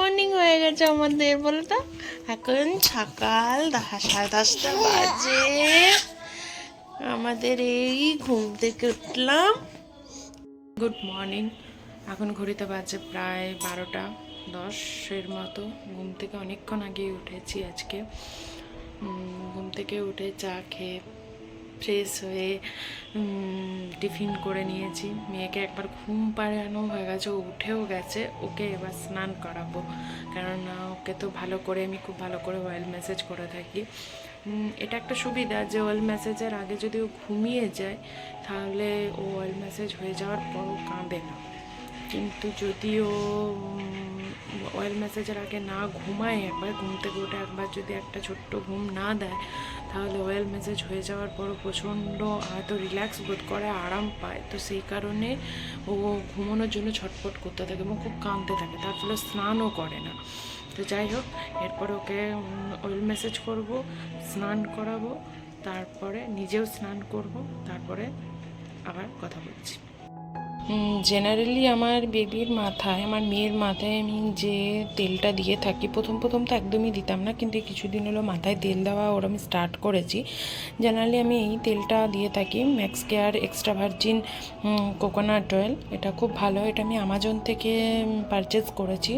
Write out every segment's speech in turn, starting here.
Morning হয়ে গেছে আমাদের, বলো তো। এখন সকাল 10:30 বাজে। আমাদের এই ঘুম থেকে উঠলাম। Good morning. এখন ঘড়িতে বাজে প্রায় 12:10 মতো। ঘুম থেকে অনেকক্ষণ আগেই উঠেছি আজকে। ঘুম থেকে উঠে চা খেয়ে ফ্রেশ হয়ে টিফিন করে নিয়েছি। মেয়েকে একবার ঘুম পাড়ানো হয়ে গেছে, ও উঠেও গেছে। ওকে এবার স্নান করাবো, কেননা ওকে তো ভালো করে, আমি খুব ভালো করে অয়েল ম্যাসেজ করে থাকি। এটা একটা সুবিধা যে অয়েল ম্যাসেজের আগে যদি ও ঘুমিয়ে যায়, তাহলে ও অয়েল ম্যাসেজ হয়ে যাওয়ার পর ও কাঁদে না। কিন্তু যদি ও অয়েল ম্যাসেজের আগে না ঘুমায়, একবার ঘুম থেকে উঠে একবার যদি একটা ছোট্ট ঘুম না দেয়, তাহলে অয়েল ম্যাসেজ হয়ে যাওয়ার পরও প্রচণ্ড হয়তো রিল্যাক্স বোধ করে, আরাম পায়। তো সেই কারণে ও ঘুমানোর জন্য ছটফট করতে থাকে এবং খুব কাঁদতে থাকে, তার ফলে স্নানও করে না। তো যাই হোক, এরপর ওকে অয়েল ম্যাসেজ করব, স্নান করাবো, তারপরে নিজেও স্নান করব, তারপরে আবার কথা বলছি। জেনারেলি আমার বেবির মাথায়, আমার মেয়ের মাথায় আমি যে তেলটা দিয়ে থাকি, প্রথম তো একদমই দিতাম না, কিন্তু কিছুদিন হলো মাথায় তেল দেওয়া ওর আমি স্টার্ট করেছি। জেনারেলি আমি এই তেলটা দিয়ে থাকি, max care extra virgin coconut oil. এটা খুব ভালো, এটা আমি অ্যামাজন থেকে পারচেজ করেছি।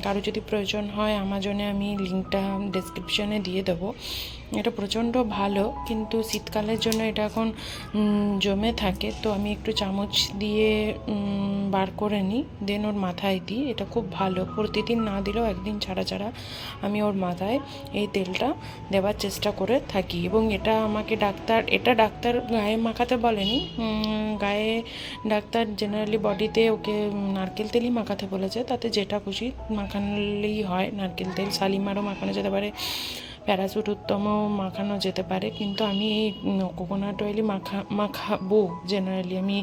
কারো যদি প্রয়োজন হয়, অ্যামাজনে আমি লিঙ্কটা ডেসক্রিপশনে দিয়ে দেবো। এটা প্রচণ্ড ভালো, কিন্তু শীতকালের জন্য এটা এখন জমে থাকে, তো আমি একটু চামচ দিয়ে বার করে নিই, দেন ওর মাথায় দিই। এটা খুব ভালো, প্রতিদিন না দিলেও একদিন ছাড়া ছাড়া আমি ওর মাথায় এই তেলটা দেওয়ার চেষ্টা করে থাকি। এবং এটা আমাকে ডাক্তার গায়ে মাখাতে বলেনি, গায়ে ডাক্তার জেনারেলি বডিতে ওকে নারকেল তেলই মাখাতে বলেছে। তাতে যেটা খুশি মাখালেই হয়, নারকেল তেল, শালিমারও মাখানো যেতে পারে, প্যারাসুট উত্তমও মাখানো যেতে পারে, কিন্তু আমি এই কোকোনাট অয়েলই মাখাবো জেনারেলি। আমি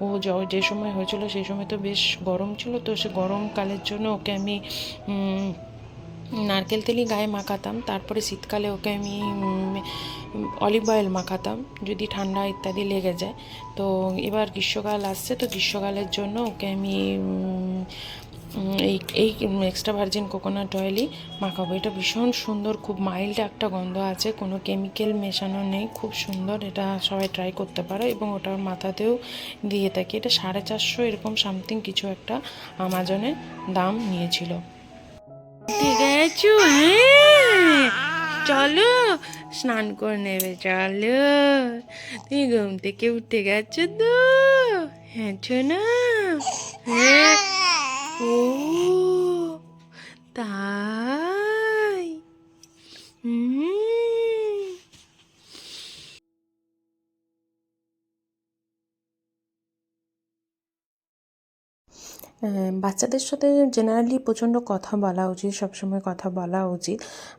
ও যে সময় হয়েছিল সেই সময় তো বেশ গরম ছিল, তো সে গরমকালের জন্য ওকে আমি নারকেল তেলই গায়ে মাখাতাম। তারপরে শীতকালে ওকে আমি অলিভ অয়েল মাখাতাম যদি ঠান্ডা ইত্যাদি লেগে যায়। তো এবার গ্রীষ্মকাল আসছে, তো গ্রীষ্মকালের জন্য ওকে আমি এই এক্সট্রা ভার্জিন কোকোনাট অয়েলই মাখাবো। এটা ভীষণ সুন্দর, খুব মাইল্ড একটা গন্ধ আছে, কোনো কেমিক্যাল মেশানো নেই, খুব সুন্দর। এটা সবাই ট্রাই করতে পারো। এবং ওটার মাথাতেও দিয়ে থাকি। এটা 450 এরকম সামথিং কিছু একটা অ্যামাজনে দাম নিয়েছিল। ঠিক আছে, হ্যাঁ চলো স্নান করে নেবে, চলো। তুমি ঘুম থেকে উঠে গেছো তো? হ্যাঁ না? হ্যাঁ। ও তাই? বাচ্চাদের সাথে জেনারেলি প্রচণ্ড কথা বলা উচিত, সবসময় কথা বলা উচিত।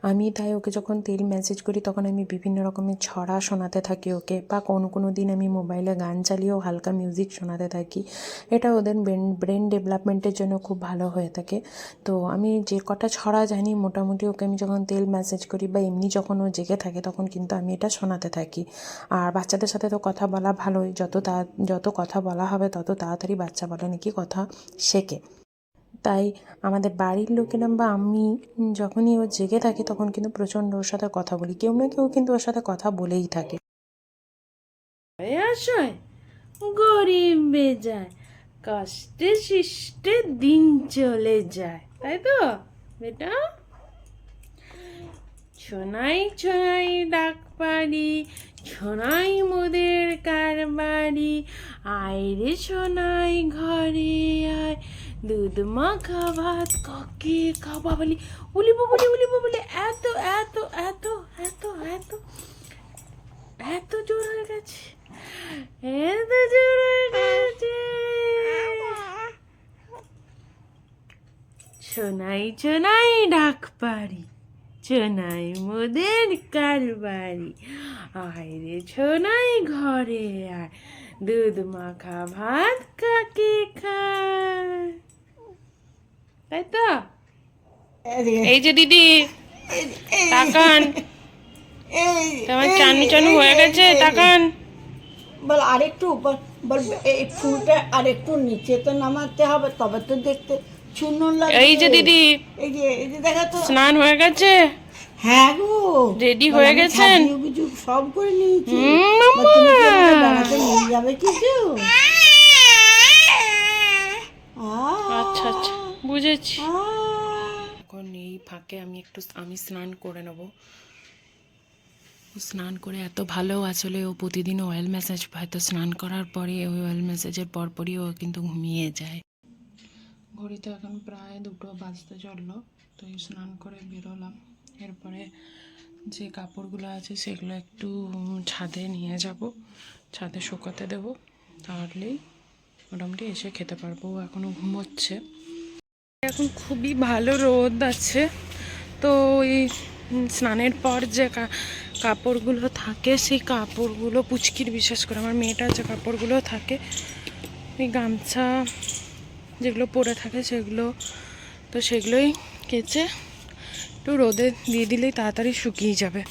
আমি তাই ওকে যখন তেল ম্যাসেজ করি, তখন আমি বিভিন্ন রকমের ছড়া শোনাতে থাকি ওকে, বা কোনো দিন আমি মোবাইলে গান চালিয়েও হালকা মিউজিক শোনাতে থাকি। এটা ওদের ব্রেন ডেভেলপমেন্টের জন্য খুব ভালো হয়ে থাকে। তো আমি যে কটা ছড়া জানি মোটামুটি ওকে আমি যখন তেল ম্যাসেজ করি বা এমনি যখন ও জেগে থাকে, তখন কিন্তু আমি এটা শোনাতে থাকি। আর বাচ্চাদের সাথে তো কথা বলা ভালোই, যত কথা বলা হবে তত তাড়াতাড়ি বাচ্চা বলে নাকি কথা শেখে। তাই আমাদের বাড়ির লোকেরা বা আমি যখনই ও জেগে থাকে, তখন কিন্তু প্রচণ্ড ওর সাথে কথা বলি, কেউ না কেউ কিন্তু ওর সাথে কথা বলেই থাকে। আসায় গরিব বেজায়, কষ্টে শিষ্টে দিন চলে যায়, তাই তো বেটা? ছোনাই ছোনাই ডাক পারি, ছোনাই মোদের কারবারি, আয় রে ছোনাই ঘরে আয়, দুধ মাখা ভাত কাকে খাবা বলি, উলিব বলি এত এত এত এত এত এত জোর হয়ে গেছে, এত জোর হয়ে গেছে। ছোনাই ছোনাই ডাক পারি, ছোনাই মোদের কারবারি, আয় রে ছোনাই ঘরে আয়, দুধ মাখা ভাত কাকে খায়, তাই তো? এই যে দিদি তাকান, তোমার চানু হয়ে গেছে, তাকান। বল আরেকটু বল, এই ফুলটা আরেকটু নিচে তো নামাতে হবে, তবে তো দেখতে সুন্দর লাগছে। এই যে দিদি, এই যে দেখা তো। স্নান হয়ে গেছে? হ্যাঁ গো, রেডি হয়ে গেছেন? কিছু সব করে নিয়েছি। মাম্মা। তুমি কি আমাকে বেড়াতে নিয়ে যাবে কিছু? আচ্ছা আচ্ছা, বুঝেছি। এখন এই ফাঁকে আমি স্নান করে নেব। স্নান করে এত ভালো, আসলে ও প্রতিদিন অয়েল ম্যাসাজ পায়, তো স্নান করার পরে ওই অয়েল ম্যাসাজের পরপরই ও কিন্তু ঘুমিয়ে যায়। ঘড়িতে এখন প্রায় 2টো বাজতে চললো, তো এই স্নান করে বেরোলাম। এরপরে যে কাপড়গুলো আছে সেগুলো একটু ছাদে নিয়ে যাব, ছাদে শুকাতে দেব, তাহলেই মোটামুটি এসে খেতে পারবো। ও এখনও ঘুমোচ্ছে। এখন খুবই ভালো রোদ আছে, তো ওই স্নানের পর যে কাপড়গুলো থাকে, সেই কাপড়গুলো পুচকির, বিশেষ করে আমার মেয়েটার যে কাপড়গুলো থাকে, এই গামছা যেগুলো পরে থাকে সেগুলো, তো সেগুলোই কেচে একটু রোদে দিয়ে দিলেই তাড়াতাড়ি শুকিয়ে যাবে,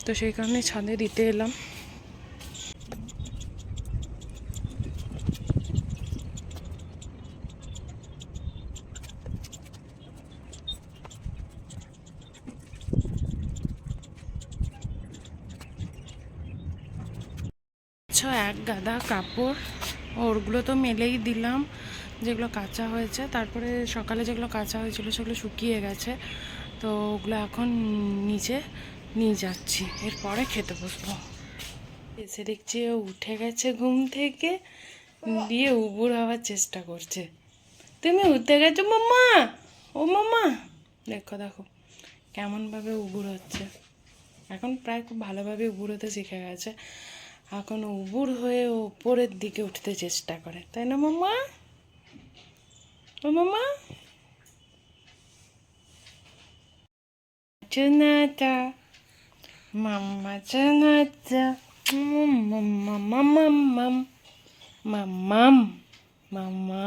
তো সেই কারণে ছাদে দিতে এলাম। এক গাদা কাপড়, ওরগুলো তো মেলেই দিলাম, যেগুলো কাঁচা হয়েছে। তারপরে সকালে যেগুলো কাঁচা হয়েছিল সেগুলো শুকিয়ে গেছে, তো ওগুলো এখন নিচে নিয়ে যাচ্ছি, এরপরে খেতে বসবো। এসে দেখছি ও উঠে গেছে ঘুম থেকে, দিয়ে উবুর হওয়ার চেষ্টা করছে। তুমি উঠে গেছো মাম্মা? ও মাম্মা, দেখো দেখো কেমনভাবে উবুর হচ্ছে। এখন প্রায় খুব ভালোভাবে উবুর হতে শিখে গেছে। এখন উবুর হয়ে ওপরের দিকে উঠতে চেষ্টা করে, তাই না মাম্মা? ও মাম্মা, চুনাটা মাম্মা, চুনাটা মাম্মা, মাম্মাম মাম্মাম মাম্মা,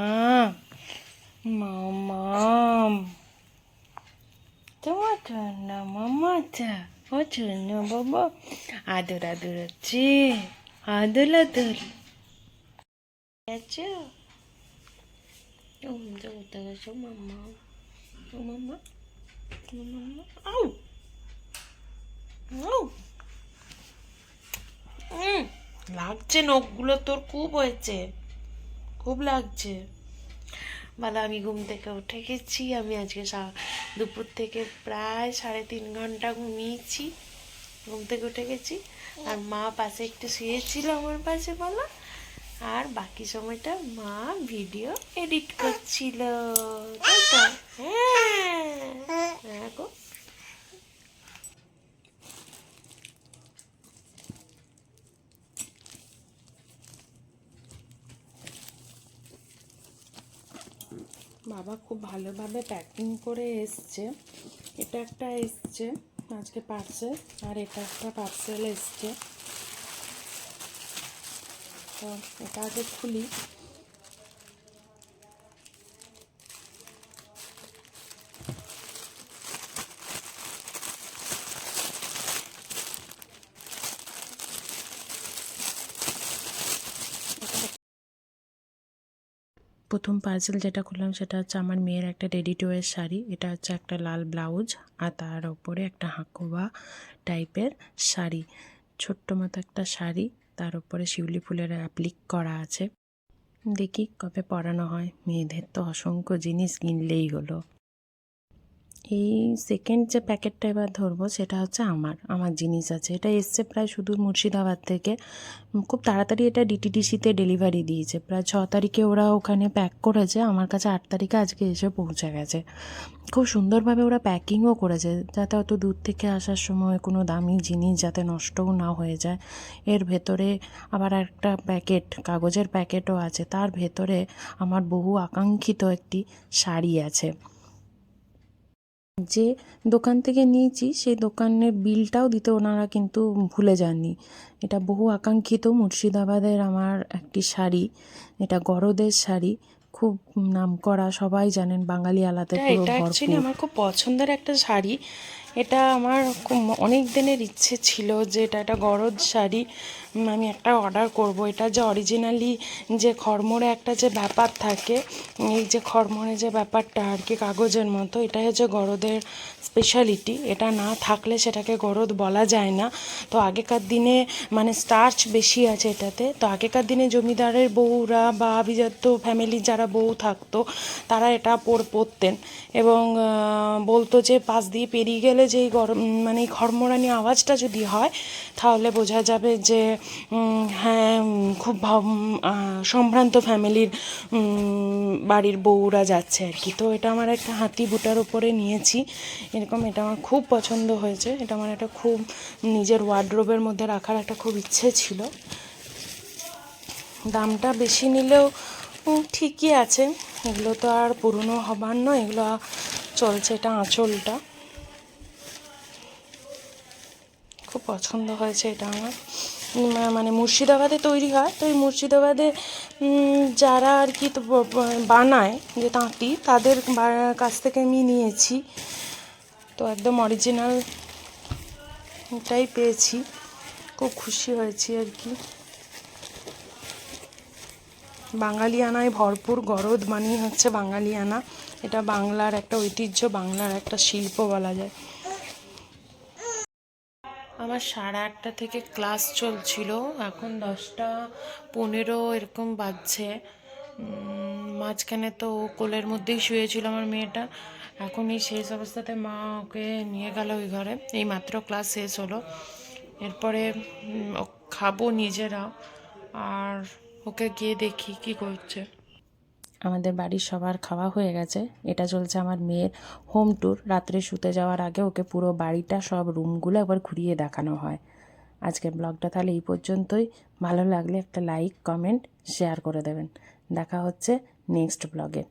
মাম্মাম। তোমার চুনা মাম্মাটা, ও চুনা বাবা, আদর আদর হচ্ছে, আদর আদর আচ্ছা। উঠতে গেছো মাম্মা, ও মাম্মা, মাম্মা, আউ আউ। লাগছে নখগুলো তোর, খুব হয়েছে, খুব লাগছে। বলো, আমি ঘুম থেকে উঠে গেছি। আমি আজকে দুপুর থেকে প্রায় 3.5 ঘন্টা ঘুমিয়েছি, ঘুম থেকে উঠে গেছি। আর মা পাশে একটু শুয়েছিল আমার পাশে, বলো। আর বাকি সময়টা মা ভিডিও এডিট করছিল, তাই তো? হ্যাঁ, হ্যাঁ গো। বাবা খুব ভালোভাবে প্যাকিং করে এসছে। এটা একটা এসছে আজকে পার্সেল, আর এটা একটা পার্সেল এসছে। তো এটা আগে খুলি। প্রথম পার্সেল যেটা খুললাম সেটা হচ্ছে আমার মেয়ের একটা রেডি টু ওয়্যার শাড়ি। এটা হচ্ছে একটা লাল ব্লাউজ, আর তার ওপরে একটা হাঁকোয়া টাইপের শাড়ি, ছোট্ট মতো একটা শাড়ি, তার উপরে শিউলি ফুলের অ্যাপ্লিক করা আছে। দেখি কবে পরানো হয়। মেয়েদের তো অসংখ্য জিনিস কিনলেই হলো। এই সেকেন্ড যে প্যাকেটটা এবার ধরবো সেটা হচ্ছে আমার জিনিস আছে। এটা এসছে প্রায় সুদূর মুর্শিদাবাদ থেকে। খুব তাড়াতাড়ি এটা ডিটিডিসিতে ডেলিভারি দিয়েছে। প্রায় 6 তারিখে ওরা ওখানে প্যাক করেছে, আমার কাছে 8 তারিখে আজকে এসে পৌঁছে গেছে। খুব সুন্দরভাবে ওরা প্যাকিংও করেছে, যাতে অত দূর থেকে আসার সময় কোনো দামি জিনিস যাতে নষ্টও না হয়ে যায়। এর ভেতরে আবার একটা প্যাকেট, কাগজের প্যাকেটও আছে, তার ভেতরে আমার বহু আকাঙ্ক্ষিত একটি শাড়ি আছে। যে দোকান থেকে নিয়েছি সেই দোকানের বিলটাও দিতে ওনারা কিন্তু ভুলে যাননি। এটা বহু আকাঙ্ক্ষিত মুর্শিদাবাদের আমার একটি শাড়ি। এটা গরদের শাড়ি, খুব নামকরা, সবাই জানেন, বাঙালি আলাদা পুরো এটা ভরপুর। অ্যাকচুয়ালি আমার খুব পছন্দের একটা শাড়ি। এটা আমার অনেক দিনের ইচ্ছে ছিল যে এটা একটা গরজ শাড়ি আমি একটা অর্ডার করব। এটা যে অরিজিনালি যে খড়মড়ে একটা যে ব্যাপার থাকে, এই যে খড়মড়ে যে ব্যাপারটা আর কি কাগজের মতো, এটাই হচ্ছে গরদের স্পেশালিটি। এটা না থাকলে সেটাকে গরদ বলা যায় না। তো আগেকার দিনে মানে স্টার্চ বেশি আছে এটাতে। তো আগেকার দিনে জমিদারের বউরা বা আভিজাত্য ফ্যামিলির যারা বউ থাকতো তারা এটা পরতেন এবং বলতো যে পাশ দিয়ে পেরিয়ে গেলে যেই গরম মানে এই খড়মড়ানি আওয়াজটা যদি হয় তাহলে বোঝা যাবে যে হ্যাঁ খুব সম্ভ্রান্ত ফ্যামিলির বাড়ির বউরা যাচ্ছে আর কি। তো এটা আমার একটা হাতি বুটার উপরে নিয়েছি এরকম, এটা আমার খুব পছন্দ হয়েছে। এটা আমার একটা খুব নিজের ওয়ার্ডরোবের মধ্যে রাখার একটা খুব ইচ্ছে ছিল। দামটা বেশি নিলেও ঠিকই আছে, এগুলো তো আর পুরনো হবার নয়, এগুলো চলছে। এটা আঁচলটা খুব পছন্দ হয়েছে এটা আমার। মানে মুর্শিদাবাদে তৈরি হয়, তো এই মুর্শিদাবাদে যারা আর কি তো বানায় যে তাঁতি, তাদের কাছ থেকে আমি নিয়েছি। তো একদম অরিজিনাল এটাই পেয়েছি, খুব খুশি হয়েছি আর কি। বাঙালিয়ানায় ভরপুর, গরদ মানেই হচ্ছে বাঙালিয়ানা। এটা বাংলার একটা ঐতিহ্য, বাংলার একটা শিল্প বলা যায়। আমার 8:30 থেকে ক্লাস চলছিল, এখন 10:15 এরকম বাজছে। মাঝখানে তো কোলের মধ্যেই শুয়েছিল আমার মেয়েটা, এখন এই শেষ অবস্থাতে মা ওকে নিয়ে গেল ওই ঘরে। এই মাত্র ক্লাস শেষ হলো, এরপরে খাবো নিজেরা, আর ওকে গিয়ে দেখি কি করছে। আমাদের বাড়ির সবার খাওয়া হয়ে গেছে। এটা চলছে আমার মেয়ের হোম ট্যুর। রাত্রে শুতে যাওয়ার আগে ওকে পুরো বাড়িটা সব রুমগুলো একবার ঘুরিয়ে দেখানো হয়। আজকের ব্লগটা তাহলে এই পর্যন্তই। ভালো লাগলে একটা লাইক, কমেন্ট, শেয়ার করে দেবেন। দেখা হচ্ছে নেক্সট ব্লগে।